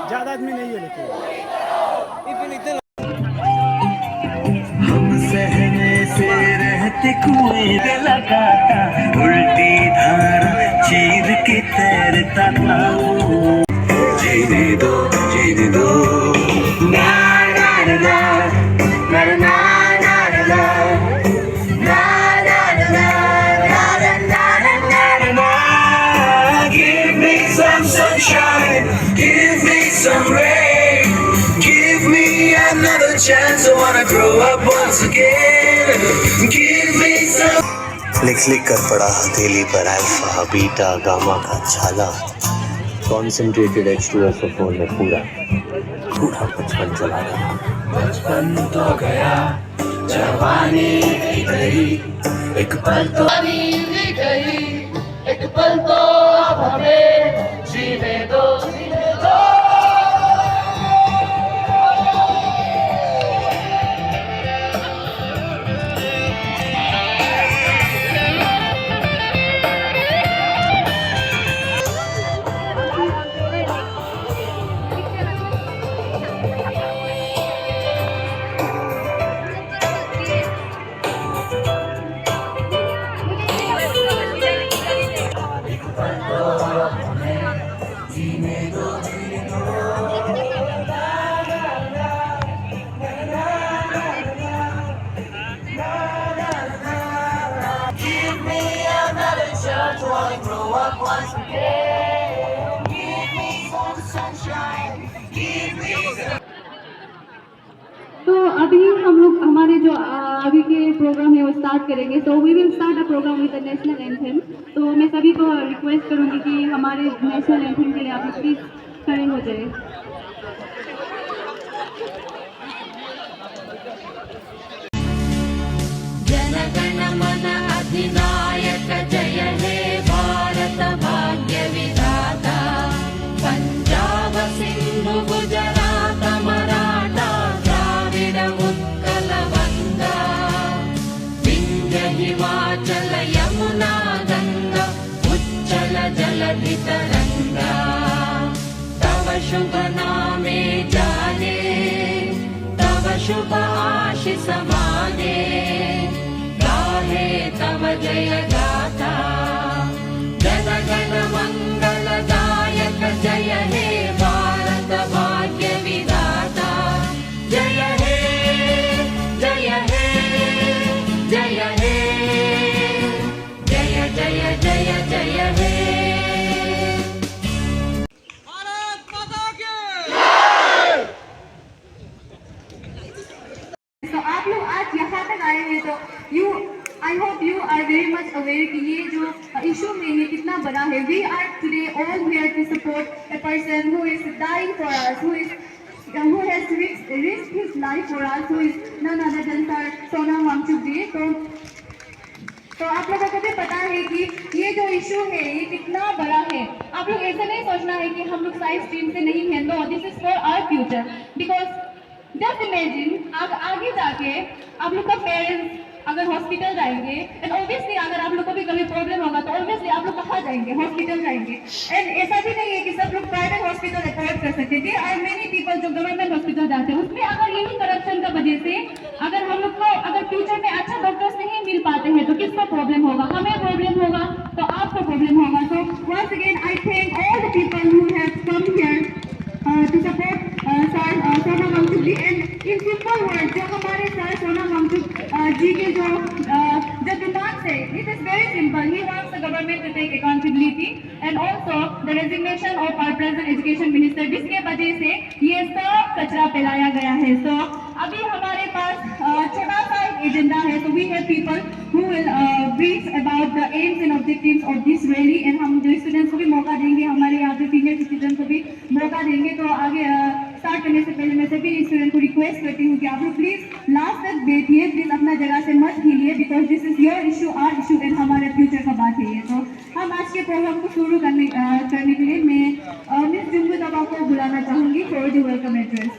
ज्यादा आदमी नहीं है लेकिन हम सहने से रहते कुएं लगाता उल्टी धारा चीर के तैरता था जीने दो ना ना ना ना ना ना ना ना ना ना ना ना ना give me some sunshine give me some rain give me another chance I wanna grow up once again give me some लिख कर पड़ा हथेली पर अल्फा बीटा गामा का छाला कॉन्सेंट्रेटेड H2SO4 में पूरा बचपन चला गया बचपन तो गया जवानी भी गई एक पल तो अब हमें जीने दो तो अभी हम लोग हमारे जो अभी के प्रोग्राम है वो स्टार्ट करेंगे. So we will start a program with the national anthem. तो मैं सभी को रिक्वेस्ट करूंगी कि हमारे नेशनल एंथम के लिए आप प्लीज खड़े हो जाए. जनगण मन अधिनायक जय हे भारत भाग्य विधाता पंजाब सिंधु गुजरात मराठा द्राविड उत्कल गंगा विंध्य हिमाचल यमुना गंगा उच्चल जलधि तरंगा तव शुभ नामे जाने तव शुभ आशीष माने गाहे तव जय गाथा जन गण मंगलदायक जय हे भारत भाग्य विधाता जय हे जय हे जय हे जय जय जय जय हे तो आप लोग आज यहाँ तक आए हैं तो I hope you are very much aware कि ये जो इशू में ये कितना बड़ा है. We are today all here to support a person who is dying for us, who has risked his life for us, who is none other than Sir Sonam Wangchuk ji. तो आप लोगों को भी पता है कि ये जो इशू है ये कितना बड़ा है. आप लोग ऐसा नहीं सोचना है कि हम लोग साइंस स्ट्रीम से नहीं हैं. No, this is for our future. Because just imagine आगे जाके आप लोग का पेरेंट्स अगर हॉस्पिटल जाएंगे एंड ऑब्वियसली अगर आप लोग को भी कभी प्रॉब्लम होगा तो ऑब्वियसली आप लोग कहाँ जाएंगे? हॉस्पिटल जाएंगे. एंड ऐसा भी नहीं है कि सब लोग प्राइवेट हॉस्पिटल अफोर्ड कर सकते हैं. देयर आर मेनी पीपल जो गवर्नमेंट हॉस्पिटल जाते हैं. उसमें अगर यही करप्शन का वजह से अगर हम लोग को अगर फ्यूचर में अच्छा डॉक्टर्स नहीं मिल पाते हैं तो किसको प्रॉब्लम होगा? हमें प्रॉब्लम होगा तो आपको प्रॉब्लम होगा. So once again I thank all the people who have come here to support Sir Sonam Wangchuk ji. And in simple words, जो हमारे Sir Sonam Wangchuk जी के जो demands है, it is very simple. He wants the government to take accountability and also the resignation of our present education minister, जिसके वजह से ये सब कचरा फैलाया गया है. So अभी हमारे पास छोटा सा एक एजेंडा है. So we have people who will brief about the aims and objectives of this rally. And हम जो स्टूडेंट्स को भी मौका देंगे, हमारे यहाँ पे सीनियर सिटीजन को भी मौका देंगे. तो आगे स्टार्ट करने से पहले मैं सभी स्टूडेंट को रिक्वेस्ट करती हूँ कि आप लोग प्लीज लास्ट तक बैठिए, प्लीज अपना जगह से मत हिलिए, because this is your issue, our issue and हमारे फ्यूचर का बात है ये. तो हम आज के प्रोग्राम को शुरू करने के लिए मैं मिस जुम्बू दबा को बुलाना चाहूँगी for the welcome address.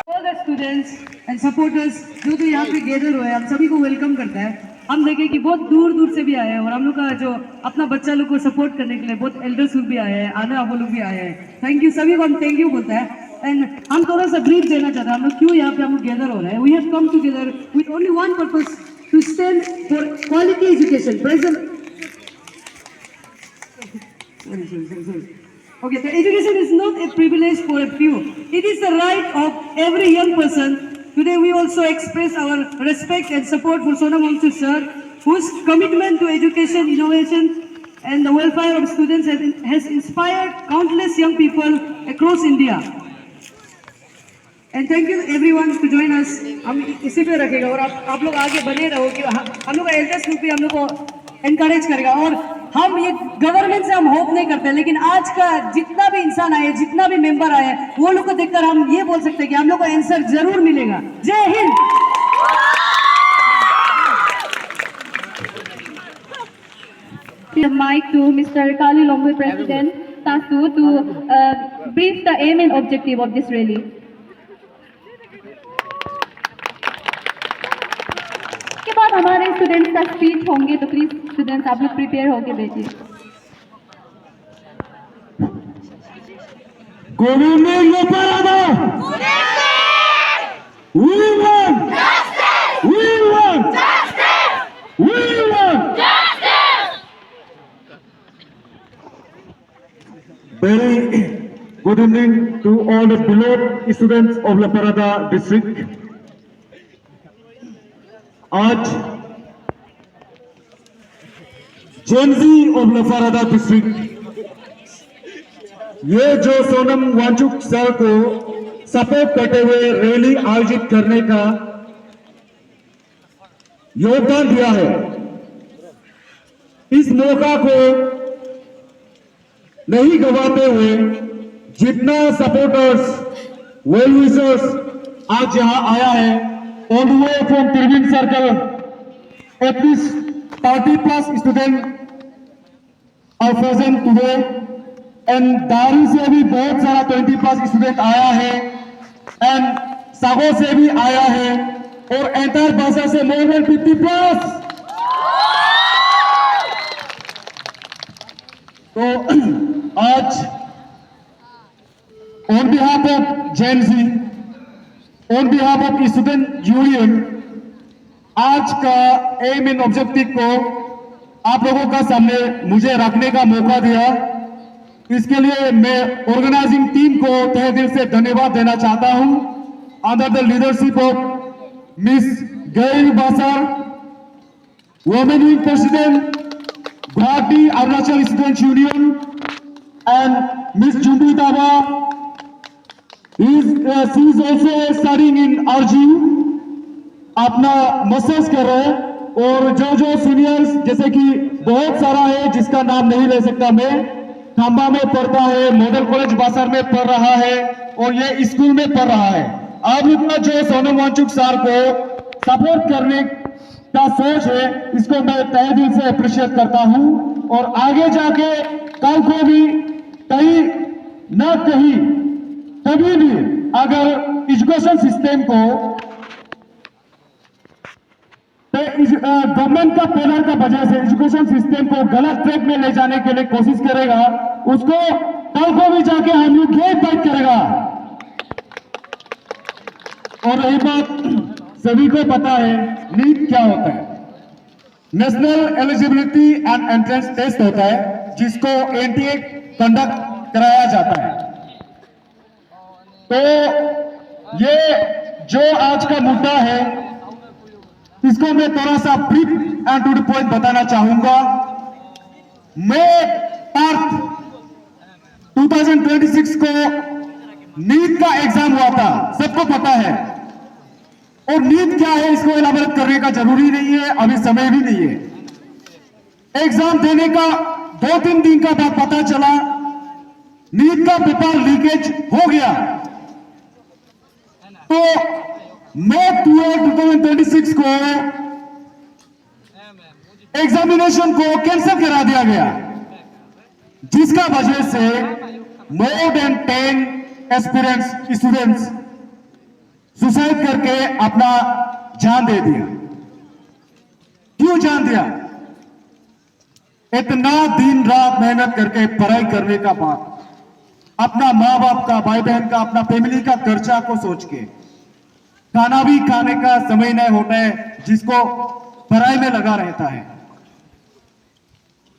All the students and supporters जो यहाँ पे गैदर हुए, हम सभी को वेलकम करता है. हम देखें कि बहुत दूर दूर से भी आए हैं और हम लोग का जो अपना बच्चा लोग को सपोर्ट करने के लिए बहुत एल्डर्स लोग भी आए हैं, आने वाले लोग भी आए हैं। थैंक यू सभी को हम थैंक यू बोलते हैं। एंड हम थोड़ा सा ब्रीफ देना चाहते हैं हम लोग क्यों यहाँ पे हम लोग गैदर हो रहे हैं। We have come together with only one purpose to stand for quality education present. Okay, the education is not a privilege for a few. It is the right of every young person. Today we also express our respect and support for Sonam Wangchuk sir, whose commitment to education, innovation and the welfare of students has inspired countless young people across India. And thank you everyone to join us. हम इसी पे रखेगा और आप लोग आगे बने रहो कि हम लोग का एल्डर्स ग्रुप भी हम लोग को एनकरेज करेगा। और हम ये गवर्नमेंट से हम होप नहीं करते, लेकिन आज का जितना भी इंसान आए, जितना भी मेंबर आए, वो लोग को देखकर हम ये बोल सकते हैं कि हम लोग को आंसर जरूर मिलेगा। जय Hind. The mic to Mr. Kali Longwe, President Tasu, to brief the aim and objective of this rally. के बाद हमारे स्टूडेंट्स का स्पीच होंगे, तो प्लीज स्टूडेंट्स आप लोग प्रिपेयर होके बैठिए। Good evening, Laparada. We want justice. We want justice. We want justice. Very good evening to all the beloved students of Laparada district. आज जेनजी ऑफ लफारादा डिस्ट्रिक्ट ये जो सोनम वांचुक सर को सपोर्ट करते हुए रैली आयोजित करने का योगदान दिया है, इस मौका को नहीं गवाते हुए जितना सपोर्टर्स वेल विशर्स आज यहां आया है, all the way from Tirvin Circle, at least 30+ students are present today, and दारी से भी बहुत सारा 20+ स्टूडेंट आया है, एंड सागो से भी आया है, और एंटायर भाषा से more than 50+। तो आज on behalf of Gen Z, on behalf of student union, आज का एम एंड ऑब्जेक्टिव को आप लोगों का सामने मुझे रखने का मौका दिया, इसके लिए मैं ऑर्गेनाइजिंग टीम को तहे दिल से धन्यवाद देना चाहता हूं। Under the leadership of miss Gair Basar, women wing president Guwahati Arunachal student union, and miss Jumbi Dawa, she is also studying in RGU, अपना मास्टर्स कर रहे हैं। और जो सीनियर्स जैसे कि बहुत सारा है जिसका नाम नहीं ले सकता मैं, खांबा में पढ़ता है, मॉडल कॉलेज बासर में पढ़ रहा है, और ये स्कूल में पढ़ रहा है। अब इतना जो सोनम वांचुक सर को सपोर्ट करने का सोच है, इसको मैं तहे दिल से अप्रिशिएट करता हूं, और आगे जाके कल को भी कहीं न कहीं कभी भी अगर एजुकेशन सिस्टम को गवर्नमेंट का पिलर का वजह से एजुकेशन सिस्टम को गलत ट्रैक में ले जाने के लिए कोशिश करेगा, उसको कल को भी जाके हम लोग ये फाइट करेगा। और रही बात, सभी को पता है नीट क्या होता है। National eligibility and entrance test होता है, जिसको एनटीए कंडक्ट कराया जाता है। तो ये जो आज का मुद्दा है, इसको मैं थोड़ा सा brief and to the point बताना चाहूंगा। मैं पार्ट 2026 को नीट का एग्जाम हुआ था, सबको पता है, और नीट क्या है इसको इलाबोरेट करने का जरूरी नहीं है, अभी समय भी नहीं है। एग्जाम देने का 2-3 दिन का बाद पता चला नीट का पेपर लीकेज हो गया, तो मई 2026 को एग्जामिनेशन को कैंसिल करा दिया गया, जिसका वजह से more than 10 aspirants students suicide करके अपना जान दे दिया। क्यों जान दिया? इतना दिन रात मेहनत करके पढ़ाई करने का बाद, अपना माँ बाप का, भाई बहन का, अपना फैमिली का खर्चा को सोच के खाना भी खाने का समय नहीं होता है, जिसको पढ़ाई में लगा रहता है,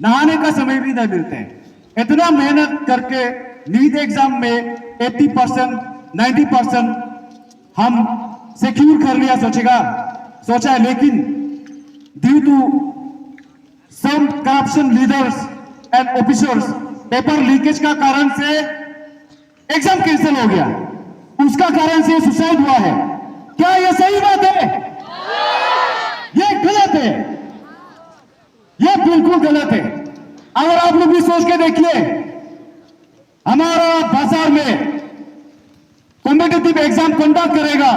नहाने का समय भी नहीं मिलता है। इतना मेहनत करके नीट एग्जाम में 80%, 90% हम सिक्योर कर लिया सोचा है, लेकिन due to some corruption leaders and officers, paper leakage का कारण से एग्जाम कैंसिल हो गया, उसका कारण से सुसाइड हुआ है। क्या यह सही बात है? यह गलत है, यह बिल्कुल गलत है। अगर आप लोग भी सोच के देखिए, हमारा बाजार में कॉम्पिटिटिव एग्जाम कंडक्ट करेगा,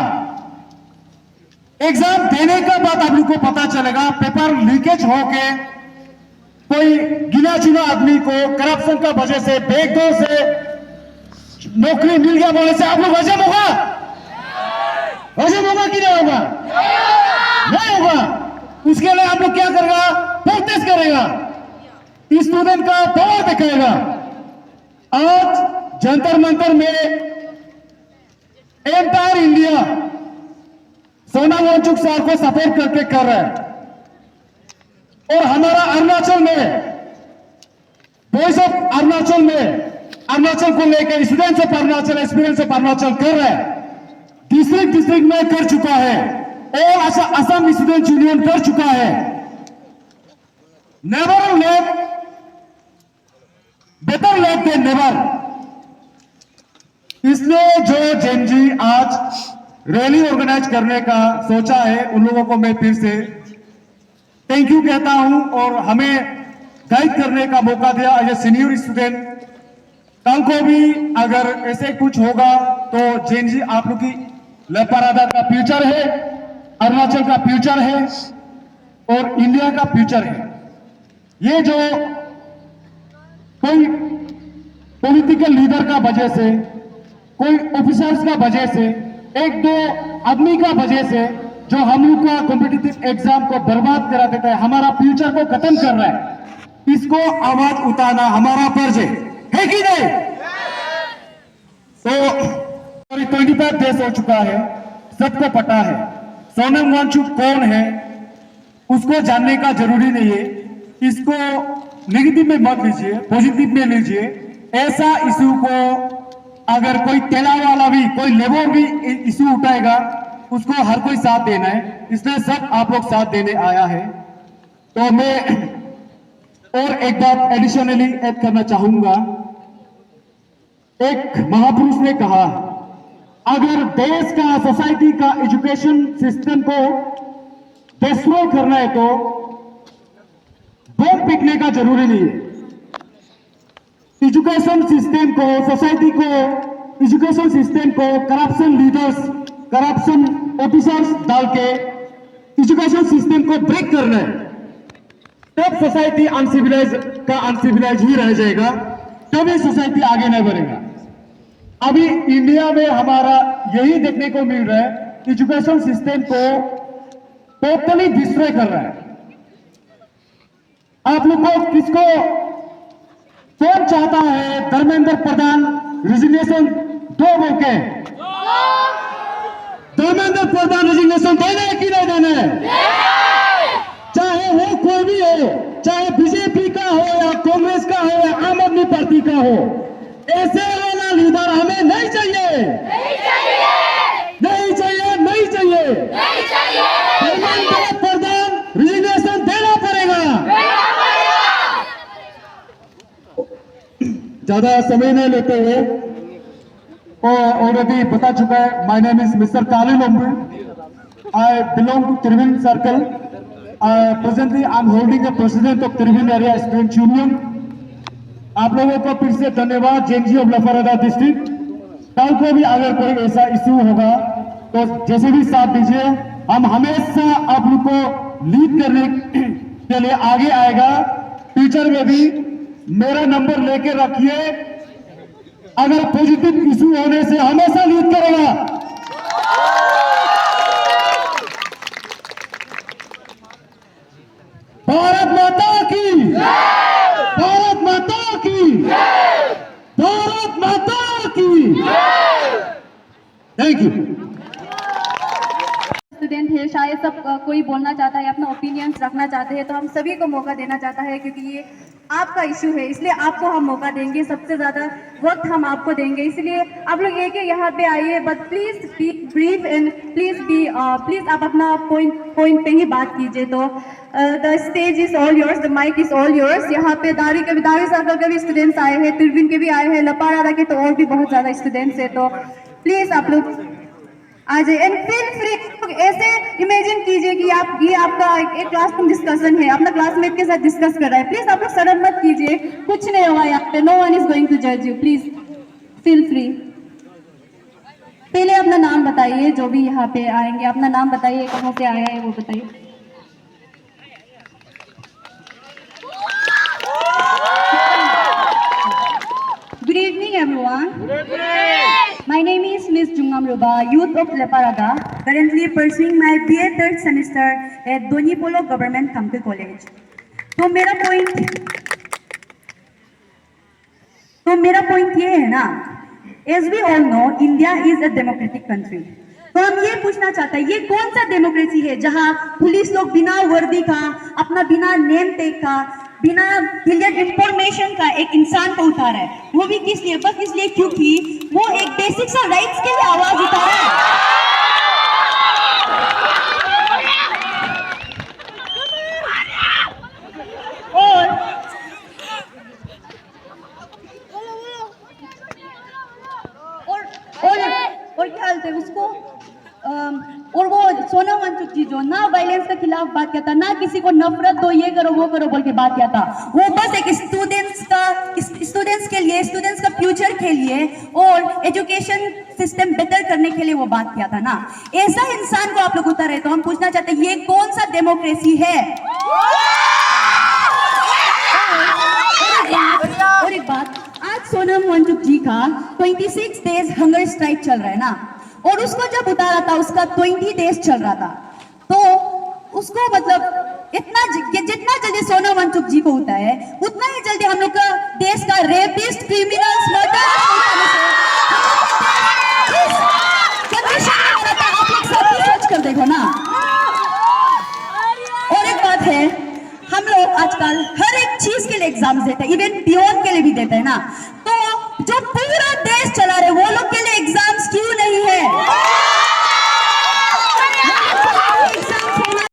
एग्जाम देने का बाद आप लोग को पता चलेगा पेपर लीकेज होके कोई गिना चुना आदमी को करप्शन का वजह से, बैकडोर से नौकरी मिल गया बोलने से आप लोग हजम होगा? हजम होगा कि नहीं होगा? नहीं होगा। उसके लिए आप लोग क्या करेगा? प्रोटेस्ट करेगा, स्टूडेंट का पावर दिखाएगा। आज जंतर मंतर में entire India Sonam Wangchuk sir को सपोर्ट करके कर रहा है, और हमारा अरुणाचल में, वॉइस ऑफ अरुणाचल में, अरुणाचल को लेकर students of Arunachal, experience of Arunachal कर रहा है, डिस्ट्रिक्ट में कर चुका है, और असम स्टूडेंट यूनियन कर चुका है। Never late, better late than never. इसलिए जो जेनजी आज रैली ऑर्गेनाइज करने का सोचा है, उन लोगों को मैं फिर से थैंक यू कहता हूं, और हमें गाइड करने का मौका दिया एज ए सीनियर स्टूडेंट। कल को भी अगर ऐसे कुछ होगा तो जेनजी आप लोग की लपारादा का फ्यूचर है, अरुणाचल का फ्यूचर है, और इंडिया का फ्यूचर है। ये जो कोई पॉलिटिकल लीडर का वजह से, कोई ऑफिसर्स का वजह से, एक दो आदमी का वजह से जो हम लोग का कॉम्पिटिटिव एग्जाम को बर्बाद करा देता है, हमारा फ्यूचर को खत्म कर रहा है, इसको आवाज उठाना हमारा फर्ज है कि नहीं? तो 25 डेज हो चुका है, सबको पता है सोनम वांगचुक कौन है, उसको जानने का जरूरी नहीं है। इसको नेगेटिव में मत लीजिए, पॉजिटिव में लीजिए। ऐसा इशू को अगर कोई तेला वाला भी, कोई लेबर भी इशू उठाएगा, उसको हर कोई साथ देना है, इसलिए सब आप लोग साथ देने आया है। तो मैं और एक बात एडिशनली ऐड करना चाहूंगा। एक महापुरुष ने कहा, अगर देश का, सोसाइटी का एजुकेशन सिस्टम को डिस्ट्रॉय करना है तो बम फेंकने का जरूरी नहीं है। एजुकेशन सिस्टम को, सोसाइटी को, एजुकेशन सिस्टम को करप्शन लीडर्स, करप्शन ऑफिसर्स डाल के एजुकेशन सिस्टम को ब्रेक करना है, तब सोसाइटी अनसिविलाइज का अनसिविलाइज ही रह जाएगा, तभी सोसाइटी आगे नहीं बढ़ेगा। अभी इंडिया में हमारा यही देखने को मिल रहा है, एजुकेशन सिस्टम को टोटली डिस्ट्रॉय कर रहा है। आप लोग को किसको, कौन चाहता है धर्मेंद्र प्रधान रिजिग्नेशन दो बोल के? धर्मेंद्र प्रधान रिजिग्नेशन देना है कि नहीं देना है? चाहे वो कोई भी हो, चाहे बीजेपी का हो या कांग्रेस का हो या आम आदमी पार्टी का हो, ऐसे वाला लीडर हमें नहीं चाहिए, नहीं चाहिए, नहीं चाहिए, नहीं चाहिए, नहीं चाहिए। धर्मेंद्र प्रधान रिजिग्नेशन देना पड़ेगा। ज्यादा समय नहीं लेते हुए, और ऑलरेडी बता चुका है, my name is mister Kali Lombu, I belong to Triveni circle. Presently I am holding the president of Triveni area student union. आप लोगों को फिर से धन्यवाद, जेएनजी ऑफ लफारादा डिस्ट्रिक्ट। कल को भी अगर कोई ऐसा इश्यू होगा तो जैसे भी साथ दीजिए, हम हमेशा आप लोग को लीड करने के लिए आगे आएगा। फ्यूचर में भी मेरा नंबर लेके रखिए, अगर पॉजिटिव इशू होने से हमेशा लीड करेगा। भारत माता की, भारत माता की, भारत माता की। Thank you. स्टूडेंट है, शायद सब कोई बोलना चाहता है, अपना ओपिनियंस रखना चाहते हैं, तो हम सभी को मौका देना चाहता है, क्योंकि ये आपका इशू है, इसलिए आपको हम मौका देंगे, सबसे ज़्यादा वक्त हम आपको देंगे। इसलिए आप लोग एक यहाँ पे आइए, but please be brief and please आप अपना पॉइंट पे ही बात कीजिए। तो the stage is all yours, the mic is all yours. यहाँ पे दारी सर्कल के भी स्टूडेंट्स आए हैं, तिरविन के भी आए हैं, लपाड़ा के तो और भी बहुत ज़्यादा स्टूडेंट्स हैं। तो प्लीज़ आप लोग आ जाइए एंड फील फ्री। ऐसे इमेजिन कीजिए कि आप ये आपका एक क्लासरूम डिस्कशन है, अपना क्लासमेट के साथ डिस्कस कर रहा है। प्लीज आप लोग शर्म मत कीजिए, कुछ नहीं होगा यहाँ पे, no one is going to जज यू। Please feel free. पहले अपना नाम बताइए, जो भी यहाँ पे आएंगे अपना नाम बताइए, कहाँ से आया है वो बताइए। Good evening, everyone. My name is Miss Jungam Ruba, youth of Leparada, currently pursuing my BA third semester at Donipolo Government Thamke College. तो मेरा पॉइंट ये है ना, as we all know, India is a democratic country. तो हम ये पूछना चाहते हैं, ये कौन सा डेमोक्रेसी है जहां पुलिस लोग बिना वर्दी का, अपना बिना नेम टैग का, बिना क्लियर इंफॉर्मेशन का एक इंसान को उठा रहा है? वो भी किस लिए? बस इसलिए क्योंकि वो एक बेसिक सा राइट्स के लिए आवाज उठा रहा है। और क्या हालत है उसको, और वो सोनम वांगचुक जी जो ना वायलेंस के खिलाफ बात किया था, ना किसी को नफरत दो, ये करो वो करो बोल के बात किया था, वो बस एक स्टूडेंट्स के लिए, स्टूडेंट्स का फ्यूचर के लिए और एजुकेशन सिस्टम बेटर करने के लिए वो बात किया था ना। ऐसा इंसान को आप लोग उतारे, तो हम पूछना चाहते हैं, ये कौन सा डेमोक्रेसी है? और एक बात, आज सोनम वांगचुक जी का 26 डेज हंगर स्ट्राइक चल रहा है ना, और उसको जब उतारा था उसका 20 डेज चल रहा था। तो उसको मतलब जितना जल्दी सोनम वांगचुक जी को होता है, उतना ही जल्दी हम लोग का देश का रेपिस्ट, क्रिमिनल्स, आप लोग सब सोच कर देखो ना। और एक बात है, हम लोग आजकल हर एक चीज के लिए एग्जाम देते हैं, इवन पियोन के लिए भी देते हैं ना। तो जो पूरा देश चला रहे वो लोग के लिए एग्जाम्स क्यों नहीं है?